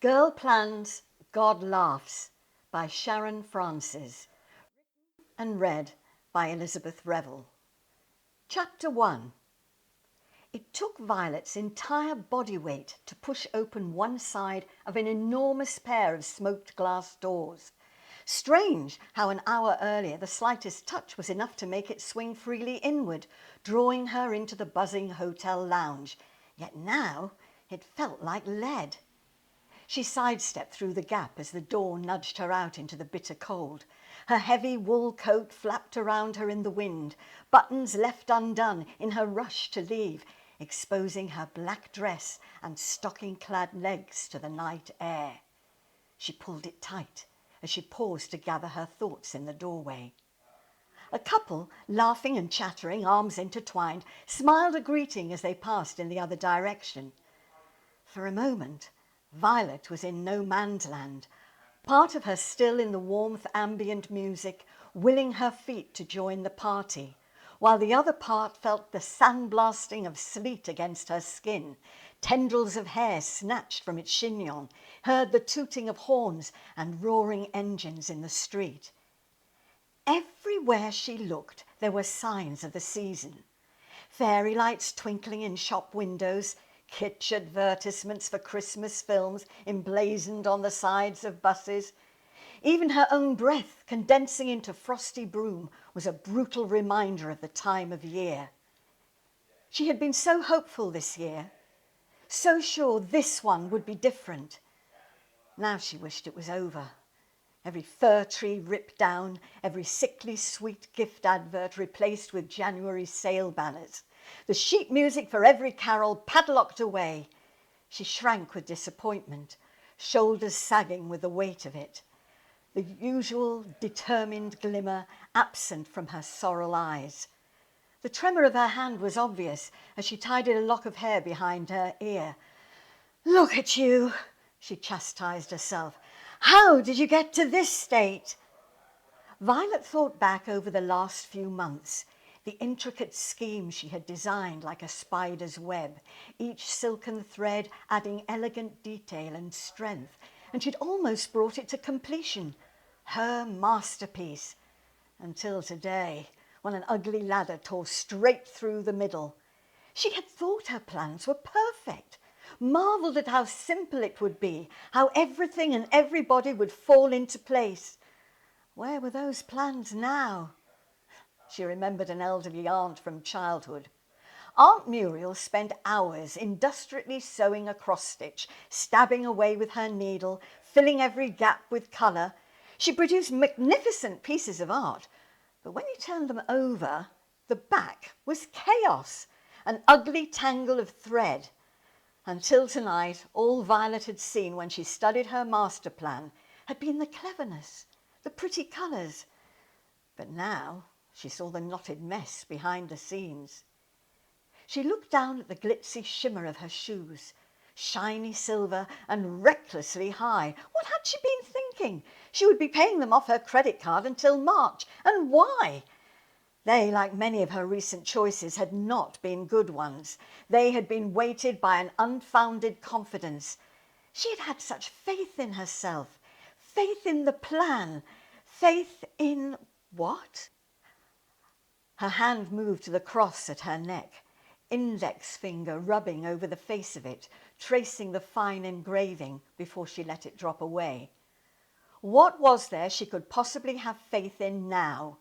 Girl Plans, God Laughs by Sharon Francis and read by Elizabeth Revill. Chapter 1. It took Violet's entire body weight to push open one side of an enormous pair of smoked glass doors. Strange how an hour earlier the slightest touch was enough to make it swing freely inward, drawing her into the buzzing hotel lounge. Yet now it felt like lead. She sidestepped through the gap as the door nudged her out into the bitter cold. Her heavy wool coat flapped around her in the wind, buttons left undone in her rush to leave, exposing her black dress and stocking-clad legs to the night air. She pulled it tight as she paused to gather her thoughts in the doorway. A couple, laughing and chattering, arms intertwined, smiled a greeting as they passed in the other direction. For a moment, Violet was in no man's land, part of her still in the warmth ambient music, willing her feet to join the party, while the other part felt the sandblasting of sleet against her skin, tendrils of hair snatched from its chignon, heard the tooting of horns and roaring engines in the street. Everywhere she looked there were signs of the season. Fairy lights twinkling in shop windows, kitsch advertisements for Christmas films emblazoned on the sides of buses. Even her own breath, condensing into frosty broom, was a brutal reminder of the time of year. She had been so hopeful this year, so sure this one would be different. Now she wished it was over. Every fir tree ripped down, every sickly sweet gift advert replaced with January sale banners. The sheet music for every carol padlocked away. She shrank with disappointment, shoulders sagging with the weight of it. The usual determined glimmer absent from her sorrel eyes. The tremor of her hand was obvious as she tidied a lock of hair behind her ear. "Look at you," she chastised herself. "How did you get to this state?" Violet thought back over the last few months, the intricate scheme she had designed like a spider's web, each silken thread adding elegant detail and strength, and she'd almost brought it to completion, her masterpiece, until today, when an ugly ladder tore straight through the middle. She had thought her plans were perfect, marvelled at how simple it would be, how everything and everybody would fall into place. Where were those plans now? She remembered an elderly aunt from childhood. Aunt Muriel spent hours industriously sewing a cross-stitch, stabbing away with her needle, filling every gap with colour. She produced magnificent pieces of art, but when you turned them over, the back was chaos, an ugly tangle of thread. Until tonight, all Violet had seen when she studied her master plan had been the cleverness, the pretty colours. But now she saw the knotted mess behind the scenes. She looked down at the glitzy shimmer of her shoes, shiny silver and recklessly high. What had she been thinking? She would be paying them off her credit card until March. And why? They, like many of her recent choices, had not been good ones. They had been weighted by an unfounded confidence. She had had such faith in herself, faith in the plan, faith in what? Her hand moved to the cross at her neck, index finger rubbing over the face of it, tracing the fine engraving before she let it drop away. What was there she could possibly have faith in now?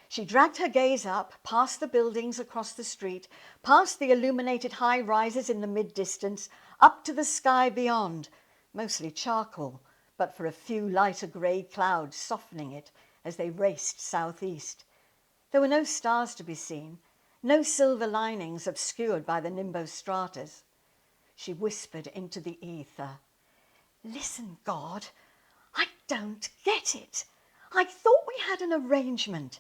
She dragged her gaze up, past the buildings across the street, past the illuminated high-rises in the mid-distance, up to the sky beyond, mostly charcoal, but for a few lighter grey clouds softening it as they raced southeast. There were no stars to be seen, no silver linings obscured by the Limbo stratas. She whispered into the ether, "Listen, God, I don't get it. I thought we had an arrangement.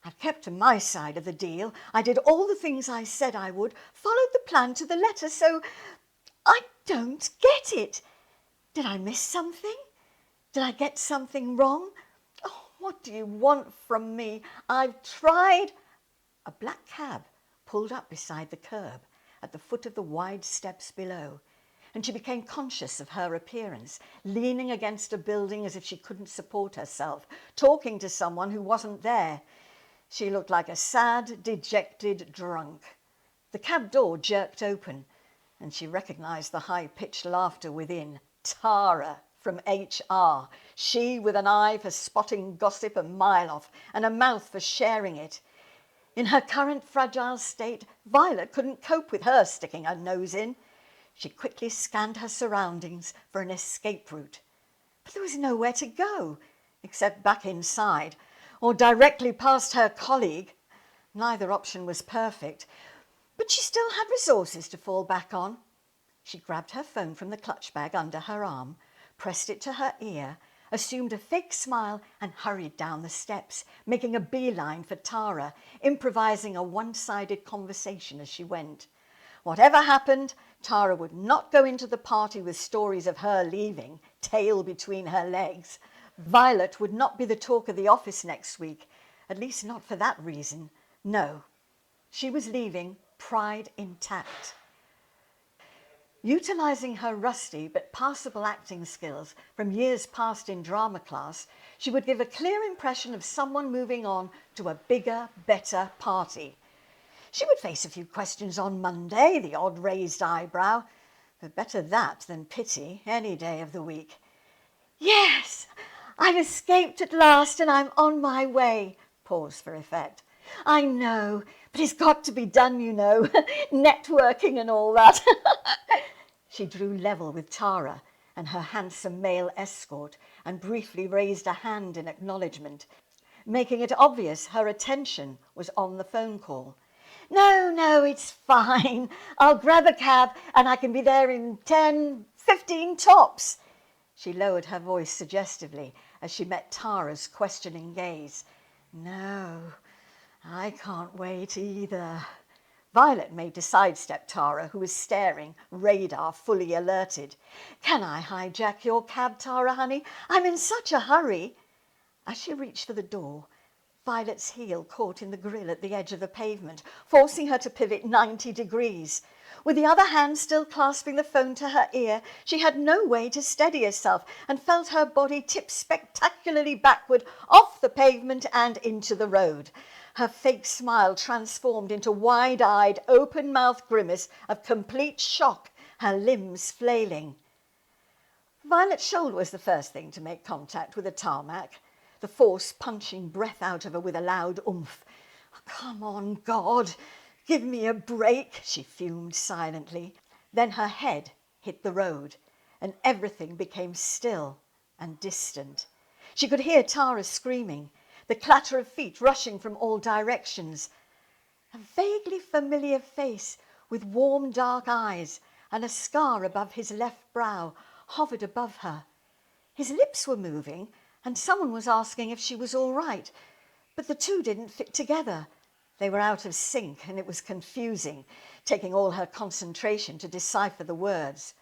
I've kept to my side of the deal. I did all the things I said I would, followed the plan to the letter, so I don't get it. Did I miss something? Did I get something wrong? Oh, what do you want from me? I've tried." A black cab pulled up beside the curb at the foot of the wide steps below, and she became conscious of her appearance, leaning against a building as if she couldn't support herself, talking to someone who wasn't there. She looked like a sad, dejected drunk. The cab door jerked open, and she recognised the high-pitched laughter within. Tara from HR, she with an eye for spotting gossip a mile off and a mouth for sharing it. In her current fragile state, Violet couldn't cope with her sticking her nose in. She quickly scanned her surroundings for an escape route. But there was nowhere to go, except back inside, or directly past her colleague. Neither option was perfect, but she still had resources to fall back on. She grabbed her phone from the clutch bag under her arm, pressed it to her ear, assumed a fake smile and hurried down the steps, making a beeline for Tara, improvising a one-sided conversation as she went. Whatever happened, Tara would not go into the party with stories of her leaving, tail between her legs. Violet would not be the talk of the office next week, at least not for that reason. No, she was leaving, pride intact. Utilising her rusty but passable acting skills from years past in drama class, she would give a clear impression of someone moving on to a bigger, better party. She would face a few questions on Monday, the odd raised eyebrow, but better that than pity any day of the week. Yes, I've escaped at last and I'm on my way. Pause for effect. I know, but it's got to be done, you know. Networking and all that. She drew level with Tara and her handsome male escort and briefly raised a hand in acknowledgement, making it obvious her attention was on the phone call. No, it's fine. I'll grab a cab and I can be there in 10, 15 tops. She lowered her voice suggestively as she met Tara's questioning gaze. No, I can't wait either. Violet made to sidestep Tara, who was staring, radar fully alerted. Can I hijack your cab, Tara, honey? I'm in such a hurry. As she reached for the door, Violet's heel caught in the grill at the edge of the pavement, forcing her to pivot 90 degrees. With the other hand still clasping the phone to her ear, she had no way to steady herself and felt her body tip spectacularly backward off the pavement and into the road. Her fake smile transformed into wide-eyed, open-mouthed grimace of complete shock, her limbs flailing. Violet's shoulder was the first thing to make contact with the tarmac, the force punching breath out of her with a loud oomph. Oh, come on, God, give me a break, she fumed silently. Then her head hit the road, and everything became still and distant. She could hear Tara screaming, the clatter of feet rushing from all directions. A vaguely familiar face with warm dark eyes and a scar above his left brow hovered above her. His lips were moving and someone was asking if she was all right, but the two didn't fit together. They were out of sync and it was confusing, taking all her concentration to decipher the words.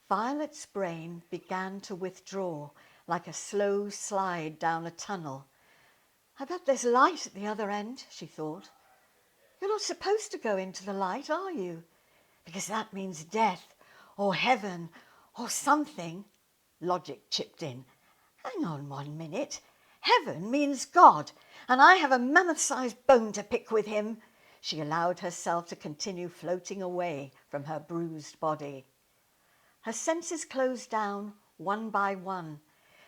Violet's brain began to withdraw like a slow slide down a tunnel. I bet there's light at the other end, she thought. You're not supposed to go into the light, are you? Because that means death, or heaven, or something. Logic chipped in. Hang on 1 minute. Heaven means God, and I have a mammoth-sized bone to pick with him. She allowed herself to continue floating away from her bruised body. Her senses closed down one by one.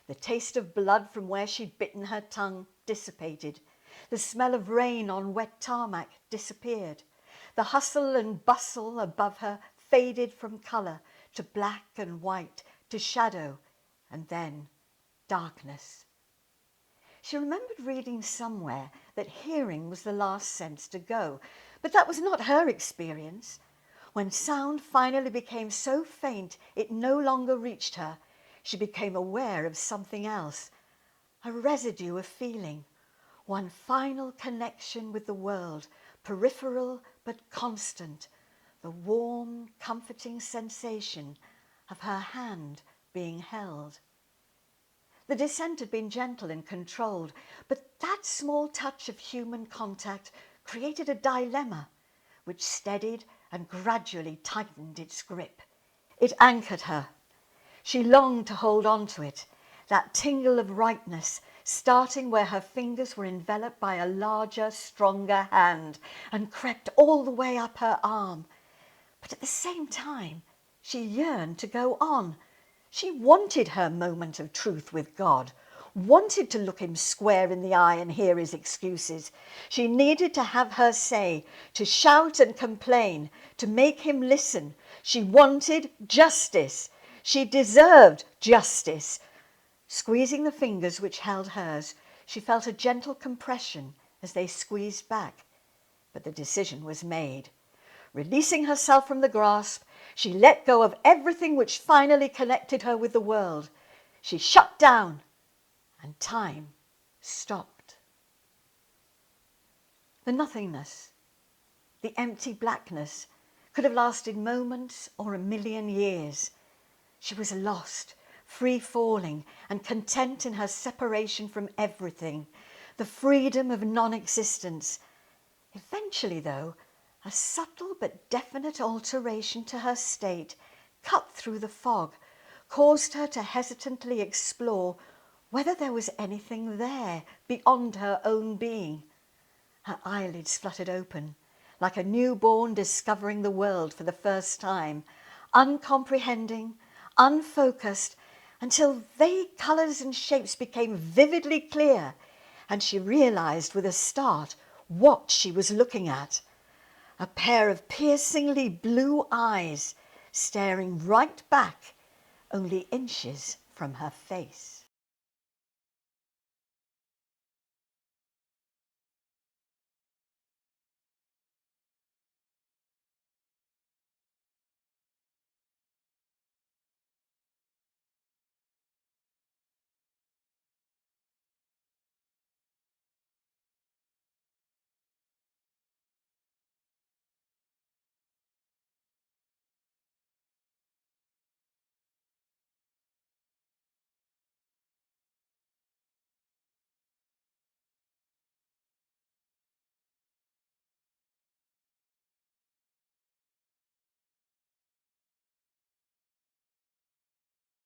The taste of blood from where she'd bitten her tongue dissipated. The smell of rain on wet tarmac disappeared. The hustle and bustle above her faded from colour to black and white, to shadow, and then darkness. She remembered reading somewhere that hearing was the last sense to go, but that was not her experience. When sound finally became so faint it no longer reached her, she became aware of something else, a residue of feeling, one final connection with the world, peripheral but constant, the warm, comforting sensation of her hand being held. The descent had been gentle and controlled, but that small touch of human contact created a dilemma which steadied and gradually tightened its grip. It anchored her. She longed to hold on to it, that tingle of rightness starting where her fingers were enveloped by a larger, stronger hand and crept all the way up her arm. But at the same time, she yearned to go on. She wanted her moment of truth with God, wanted to look him square in the eye and hear his excuses. She needed to have her say, to shout and complain, to make him listen. She wanted justice. She deserved justice. Squeezing the fingers which held hers, she felt a gentle compression as they squeezed back. But the decision was made. Releasing herself from the grasp, she let go of everything which finally connected her with the world. She shut down, and time stopped. The nothingness, the empty blackness, could have lasted moments or a million years. She was lost, free-falling, and content in her separation from everything, the freedom of non-existence. Eventually, though, a subtle but definite alteration to her state, cut through the fog, caused her to hesitantly explore whether there was anything there beyond her own being. Her eyelids fluttered open, like a newborn discovering the world for the first time, uncomprehending, unfocused, until vague colours and shapes became vividly clear, and she realised with a start what she was looking at. A pair of piercingly blue eyes staring right back, only inches from her face.